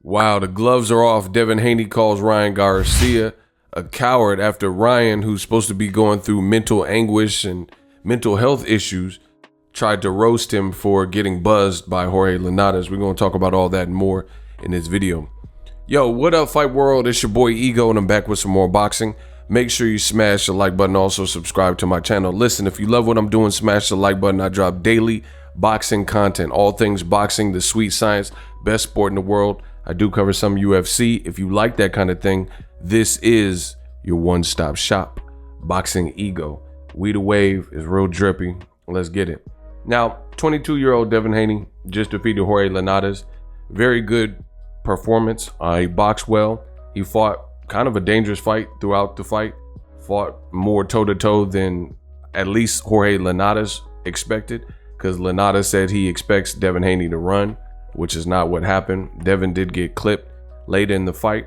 Wow, the gloves are off. Devin Haney calls Ryan Garcia a coward after Ryan, who's supposed to be going through mental anguish and mental health issues, tried to roast him for getting buzzed by Jorge Linares. We're going to talk about all that and more in this video. Yo, what up, Fight World? It's your boy Ego, and I'm back with some more boxing. Make sure you smash the like button. Also subscribe to my channel. Listen, if you love what I'm doing, smash the like button. I drop daily boxing content, all things boxing, the sweet science, best sport in the world. I do cover some UFC. If you like that kind of thing, this is your one-stop shop. Boxingego. We the wave is real drippy. Let's get it. Now, 22-year-old Devin Haney just defeated Jorge Linares. Very good performance. He boxed well. He fought kind of a dangerous fight throughout the fight. Fought more toe-to-toe than at least Jorge Linares expected, because Linares said he expects Devin Haney to run, which is not what happened. Devin did get clipped late in the fight,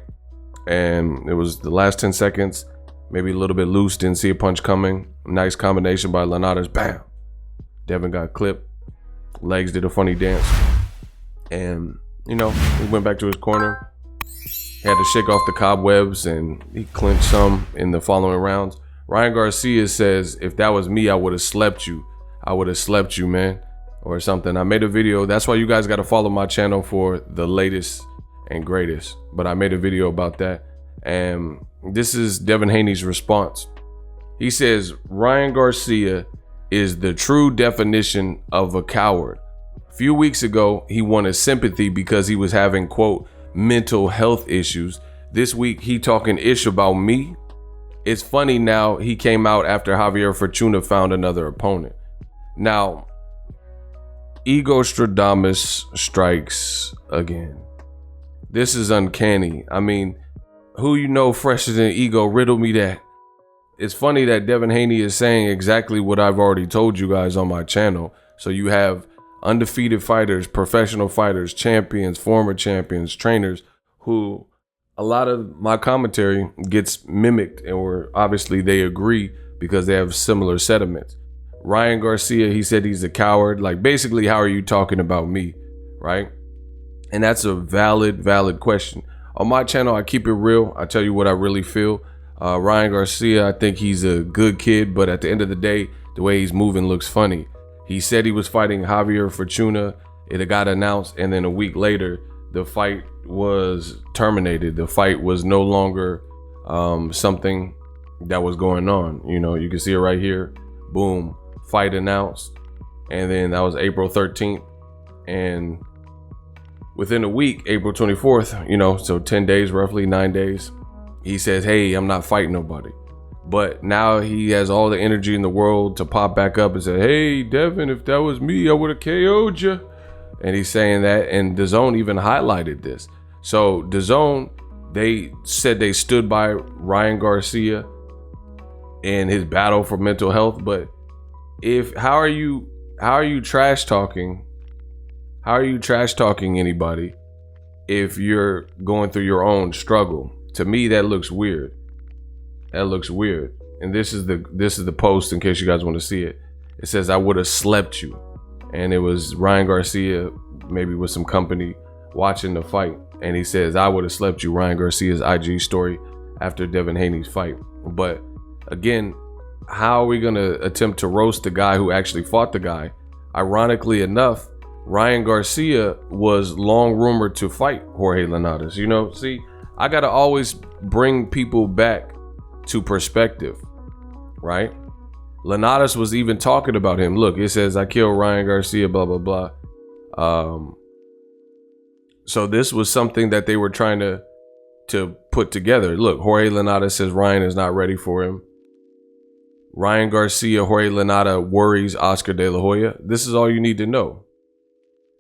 and it was the last 10 seconds, maybe a little bit loose, didn't see a punch coming. Nice combination by Linares, bam. Devin got clipped, legs did a funny dance, and you know, he went back to his corner. He had to shake off the cobwebs, and he clinched some in the following rounds. Ryan Garcia says, if that was me, I would have slept you. I would have slept you, man, or something. I made a video. That's why you guys got to follow my channel for the latest and greatest. But I made a video about that. And this is Devin Haney's response. He says, Ryan Garcia is the true definition of a coward. A few weeks ago, he wanted sympathy because he was having, quote, mental health issues. This week, he talking ish about me. It's funny now he came out after JAVIER FORTUNA found another opponent. Now, Ego Stradamus strikes again. This is uncanny. I mean, who you know fresher than Ego? Riddle me that. It's funny that Devin Haney is saying exactly what I've already told you guys on my channel. So you have undefeated fighters, professional fighters, champions, former champions, trainers, who a lot of my commentary gets mimicked, or obviously they agree because they have similar sentiments. Ryan Garcia, he said he's a coward. Like, basically, how are you talking about me, right? And that's a valid question. On my channel, I keep it real. I tell you what I really feel. Ryan Garcia, I think he's a good kid, but at the end of the day, the way he's moving looks funny. He said he was fighting JAVIER FORTUNA. It got announced, and then a week later, the fight was terminated. The fight was no longer something that was going on. You know, you can see it right here. Boom. Fight announced, and then that was April 13th, and within a week, April 24th, you know, so 10 days, roughly 9 days, he says, hey, I'm not fighting nobody. But now he has all the energy in the world to pop back up and say, hey, Devin, if that was me, I would have KO'd you. And he's saying that, and DAZN even highlighted this. So DAZN, they said they stood by Ryan Garcia in his battle for mental health, but how are you trash talking anybody if you're going through your own struggle? To me, that looks weird. And this is the post, in case you guys want to see it. It says, I would have slept you. And it was Ryan Garcia, maybe with some company, watching the fight, and he says, I would have slept you. Ryan Garcia's IG story after Devin Haney's fight. But again, how are we going to attempt to roast the guy who actually fought the guy? Ironically enough, Ryan Garcia was long rumored to fight Jorge Linares. You know, see, I got to always bring people back to perspective, right? Linares was even talking about him. Look, it says, I killed Ryan Garcia, blah, blah, blah. So this was something that they were trying to put together. Look, Jorge Linares says Ryan is not ready for him. Ryan Garcia, Jorge Linares worries Oscar De La Hoya. This is all you need to know.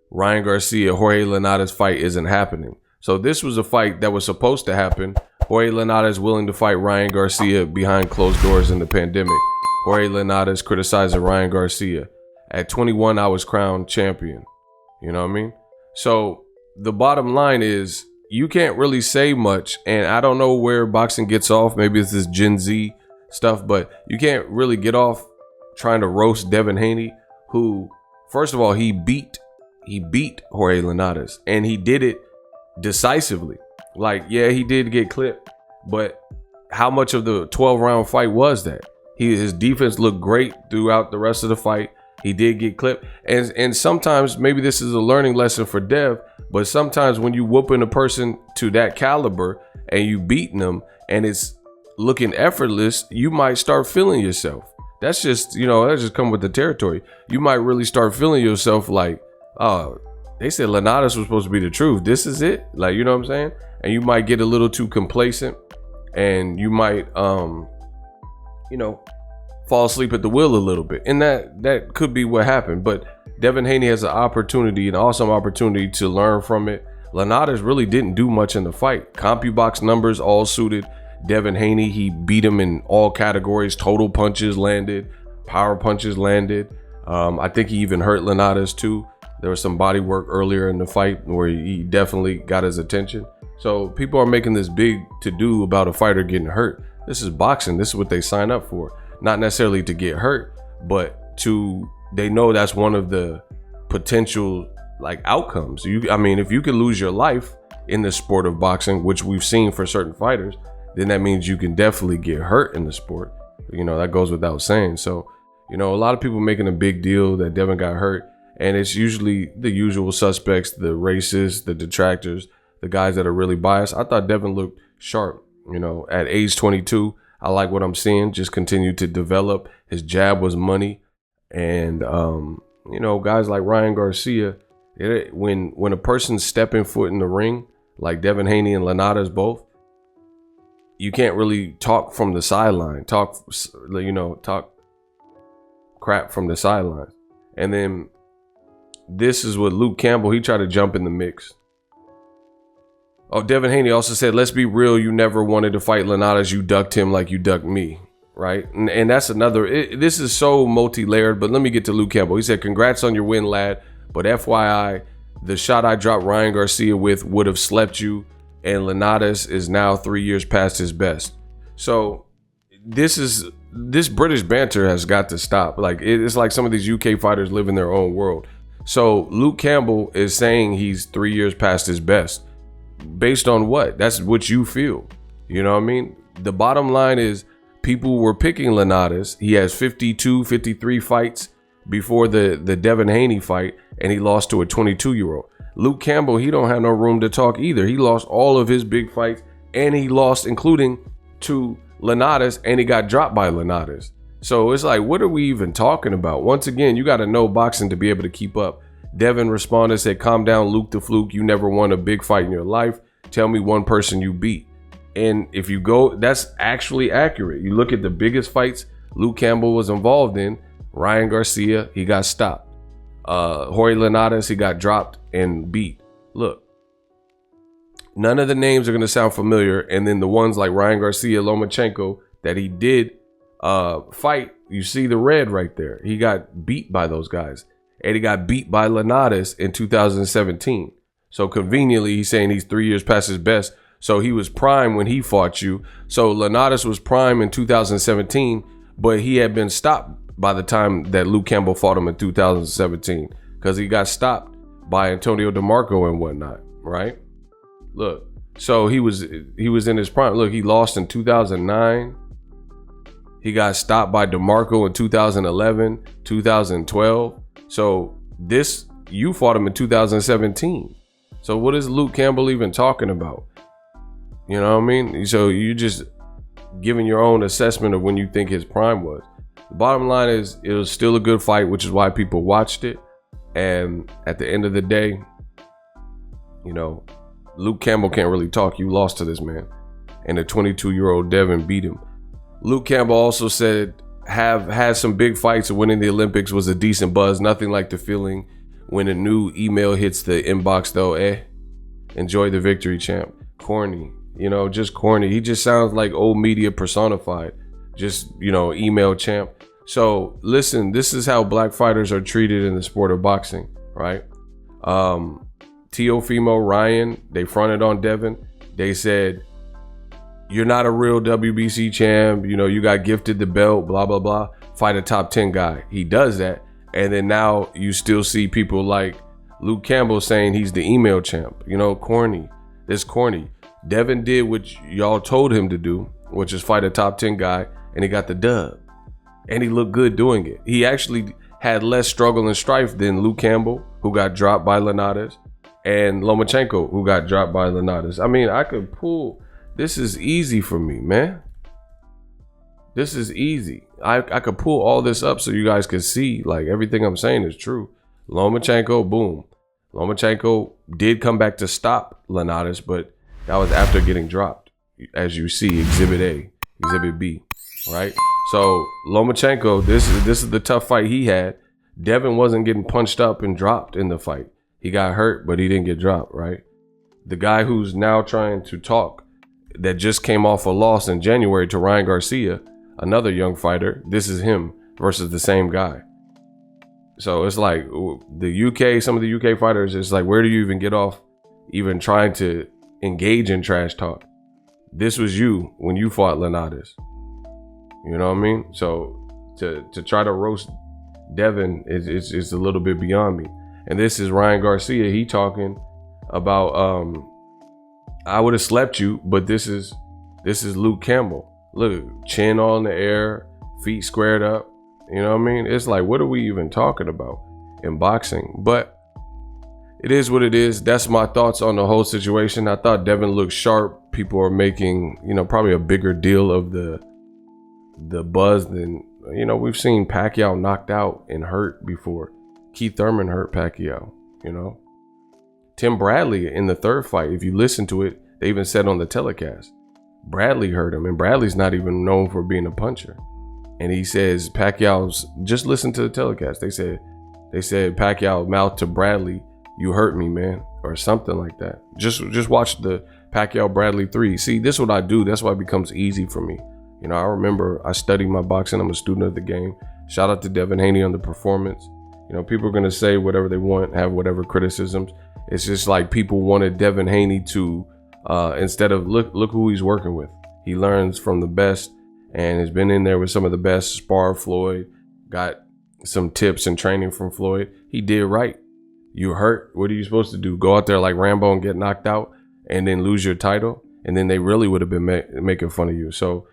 Ryan Garcia, Jorge Linares fight isn't happening. So this was a fight that was supposed to happen. Jorge Linares willing to fight Ryan Garcia behind closed doors in the pandemic. Jorge Linares criticizing Ryan Garcia. At 21, I was crowned champion. You know what I mean? So the bottom line is, you can't really say much. And I don't know where boxing gets off. Maybe it's this Gen Z stuff, but you can't really get off trying to roast Devin Haney, who, first of all, he beat Jorge Linares, and he did it decisively. Like, yeah, he did get clipped, but how much of the 12-round fight was that? His defense looked great throughout the rest of the fight. He did get clipped. And sometimes, maybe this is a learning lesson for Dev, but sometimes when you whooping a person to that caliber and you beating them and it's looking effortless, you might start feeling yourself. That's just, that just come with the territory. You might really start feeling yourself like, oh, they said Lenatus was supposed to be the truth. This is it. Like, you know what I'm saying? And you might get a little too complacent and you might, fall asleep at the wheel a little bit. And that could be what happened. But Devin Haney has an opportunity, an awesome opportunity to learn from it. Lenatus really didn't do much in the fight. CompuBox numbers all suited Devin Haney. He beat him in all categories. Total punches landed, power punches landed. I think he even hurt Lenatus too. There was some body work earlier in the fight where he definitely got his attention. So people are making this big to-do about a fighter getting hurt. This is boxing. This is what they sign up for. Not necessarily to get hurt, but they know that's one of the potential outcomes. If you could lose your life in the sport of boxing, which we've seen for certain fighters, then that means you can definitely get hurt in the sport. That goes without saying. So, a lot of people making a big deal that Devin got hurt, and it's usually the usual suspects, the racists, the detractors, the guys that are really biased. I thought Devin looked sharp. At age 22, I like what I'm seeing. Just continue to develop. His jab was money. And, guys like Ryan Garcia, when a person's stepping foot in the ring, like Devin Haney and Lenatus both, you can't really talk from the sideline, talk crap from the sidelines. And then this is what Luke Campbell, he tried to jump in the mix. Oh, Devin Haney also said, let's be real. You never wanted to fight Lenatus. You ducked him like you ducked me. Right. And that's this is so multi-layered, but let me get to Luke Campbell. He said, congrats on your win, lad. But FYI, the shot I dropped Ryan Garcia with would have slept you. And Lenatus is now 3 years past his best. So this British banter has got to stop. It's like some of these UK fighters live in their own world. So Luke Campbell is saying he's 3 years past his best. Based on what? That's what you feel. You know what I mean? The bottom line is people were picking Lenatus. He has 52, 53 fights before the Devin Haney fight, and he lost to a 22-year-old. Luke Campbell, he don't have no room to talk either. He lost all of his big fights, and he lost, including to Lenatus, and he got dropped by Lenatus. So it's like, what are we even talking about? Once again, you got to know boxing to be able to keep up. Devin responded, said, calm down, Luke the Fluke. You never won a big fight in your life. Tell me one person you beat. And if you go, that's actually accurate. You look at the biggest fights Luke Campbell was involved in. Ryan Garcia, he got stopped. Jorge Lenatus, he got dropped and beat. Look, none of the names are going to sound familiar. And then the ones like Ryan Garcia, Lomachenko, that he did fight, you see the red right there. He got beat by those guys. And he got beat by Lenatus in 2017. So conveniently, he's saying he's 3 years past his best. So he was prime when he fought you. So Lenatus was prime in 2017, but he had been stopped by the time that Luke Campbell fought him in 2017 because he got stopped by Antonio DeMarco and whatnot, right? Look, so he was in his prime. Look, he lost in 2009. He got stopped by DeMarco in 2011, 2012. So you fought him in 2017. So what is Luke Campbell even talking about? You know what I mean? So you just giving your own assessment of when you think his prime was. The bottom line is it was still a good fight, which is why people watched it. And at the end of the day, Luke Campbell can't really talk. You lost to this man. And a 22-year-old Devin beat him. Luke Campbell also said, have had some big fights and winning the Olympics was a decent buzz. Nothing like the feeling when a new email hits the inbox though. Enjoy the victory, champ. Corny, just corny. He just sounds like old media personified. Just, email champ. So listen, this is how black fighters are treated in the sport of boxing, right? Teofimo, Ryan, they fronted on Devin. They said, you're not a real WBC champ. You got gifted the belt, blah, blah, blah. Fight a top 10 guy. He does that. And then now you still see people like Luke Campbell saying he's the email champ. Corny. It's corny. Devin did what y'all told him to do, which is fight a top 10 guy, and he got the dub. And he looked good doing it. He actually had less struggle and strife than Luke Campbell, who got dropped by Linares, and Lomachenko, who got dropped by Linares. I mean, I could pull. This is easy for me, man. This is easy. I could pull all this up so you guys can see, like, everything I'm saying is true. Lomachenko, boom. Lomachenko did come back to stop Linares, but that was after getting dropped. As you see, Exhibit A, Exhibit B, right? So Lomachenko, this is the tough fight he had. Devin wasn't getting punched up and dropped in the fight. He got hurt, but he didn't get dropped, right? The guy who's now trying to talk, that just came off a loss in January to Ryan Garcia, another young fighter, this is him versus the same guy. So it's like the UK, some of the UK fighters, it's like, where do you even get off even trying to engage in trash talk? This was you when you fought Linares. You know what I mean? So to try to roast Devin is a little bit beyond me. And this is Ryan Garcia. He talking about I would have slept you, but this is Luke Campbell. Look, chin all in the air, feet squared up. You know what I mean? It's like, what are we even talking about in boxing? But it is what it is. That's my thoughts on the whole situation. I thought Devin looked sharp. People are making, probably a bigger deal of the buzz than, we've seen Pacquiao knocked out and hurt before. Keith Thurman hurt Pacquiao, Tim Bradley in the third fight, if you listen to it, they even said on the telecast, Bradley hurt him, and Bradley's not even known for being a puncher. And he says Pacquiao's, just listen to the telecast. They said Pacquiao mouthed to Bradley, "You hurt me, man," or something like that. Just watch the Pacquiao Bradley 3. See, this is what I do. That's why it becomes easy for me. I remember I studied my boxing. I'm a student of the game. Shout out to Devin Haney on the performance. People are going to say whatever they want, have whatever criticisms. It's just like people wanted Devin Haney to, instead of look who he's working with. He learns from the best and has been in there with some of the best. Spar Floyd, got some tips and training from Floyd. He did right. You hurt. What are you supposed to do? Go out there like Rambo and get knocked out and then lose your title? And then they really would have been making fun of you. So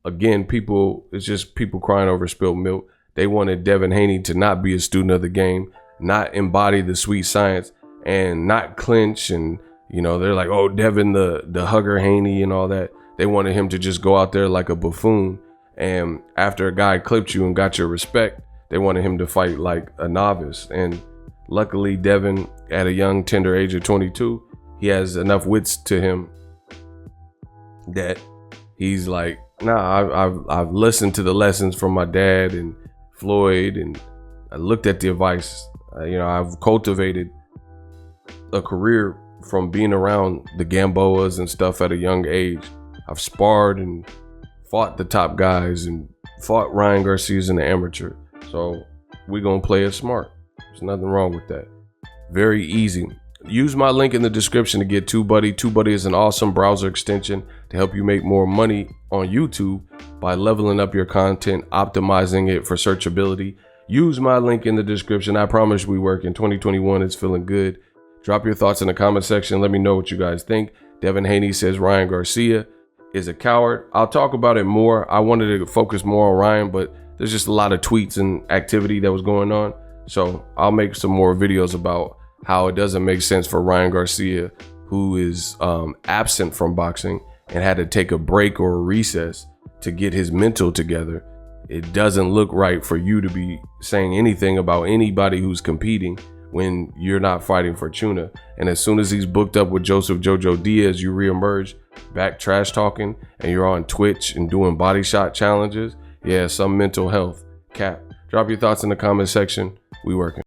again, it's just people crying over spilled milk. They wanted Devin Haney to not be a student of the game, not embody the sweet science, and not clinch. And, they're like, oh, Devin, the hugger Haney and all that. They wanted him to just go out there like a buffoon. And after a guy clipped you and got your respect, they wanted him to fight like a novice. And luckily, Devin, at a young, tender age of 22, he has enough wits to him that he's like, nah, I've listened to the lessons from my dad and Floyd, and I looked at the advice. I've cultivated a career from being around the Gamboas and stuff at a young age. I've sparred and fought the top guys and fought Ryan Garcia's in the amateur. So we're going to play it smart. There's nothing wrong with that. Very easy. Use my link in the description to get TUBEBUDDY. TUBEBUDDY is an awesome browser extension to help you make more money on YouTube by leveling up your content, optimizing it for searchability. Use my link in the description. I promise we work in 2021. It's feeling good. Drop your thoughts in the comment section. Let me know what you guys think. Devin Haney says Ryan Garcia is a coward. I'll talk about it more. I wanted to focus more on Ryan, but there's just a lot of tweets and activity that was going on. So I'll make some more videos about how it doesn't make sense for Ryan Garcia, who is absent from boxing and had to take a break or a recess to get his mental together. It doesn't look right for you to be saying anything about anybody who's competing when you're not fighting FORTUNA. And as soon as he's booked up with Joseph Jojo Diaz, you reemerge back trash talking and you're on Twitch and doing body shot challenges. Yeah, some mental health cap. Drop your thoughts in the comment section. We working.